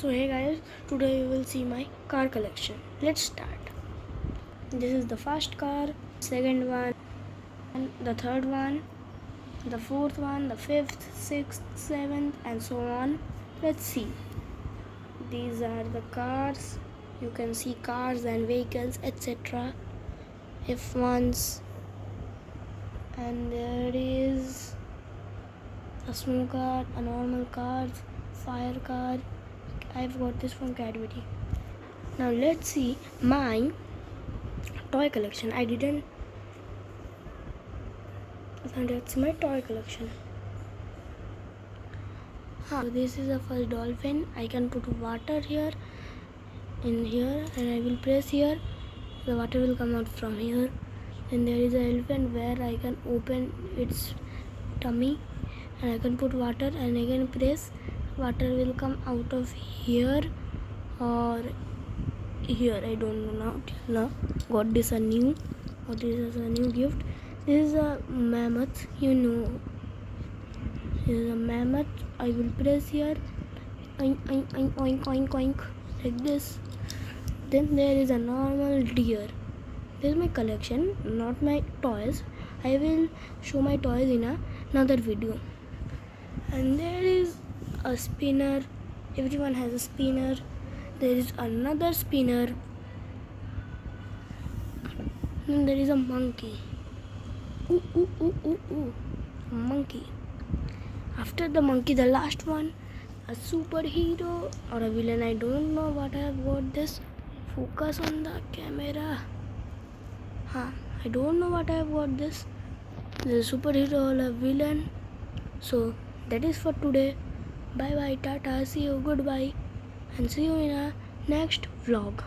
So hey guys, today you will see my car collection. Let's start. This is the first car, second one, the third one, the fourth one, the fifth, sixth, seventh, and so on. Let's see. These are the cars. You can see cars and vehicles, etc. F1s, and there is a smoke car, a normal car, fire car. I've got this from Cadbury. Now let's see my toy collection. That's my toy collection. So this is a first dolphin. I can put water here, in here, and I will press here. The water will come out from here. Then there is an elephant where I can open its tummy, and I can put water, and I can press. Water will come out of here or here. I don't know now. Got this a new, or this is a new gift. This is a mammoth. You know, this is a mammoth. I will press here. Oink oink oink oink oink oink like this. Then there is a normal deer. This is my collection, not my toys. I will show my toys in another video. And there is a spinner. Everyone has a spinner. There is another spinner. And there is a monkey. Ooh, ooh, ooh, ooh, ooh. A monkey. After the monkey, the last one, a superhero or a villain. I don't know what I have got this. Focus on the camera. I don't know what I have got this. The superhero or a villain. So that is for today. Bye bye, tata, see you, goodbye, and see you in a next vlog.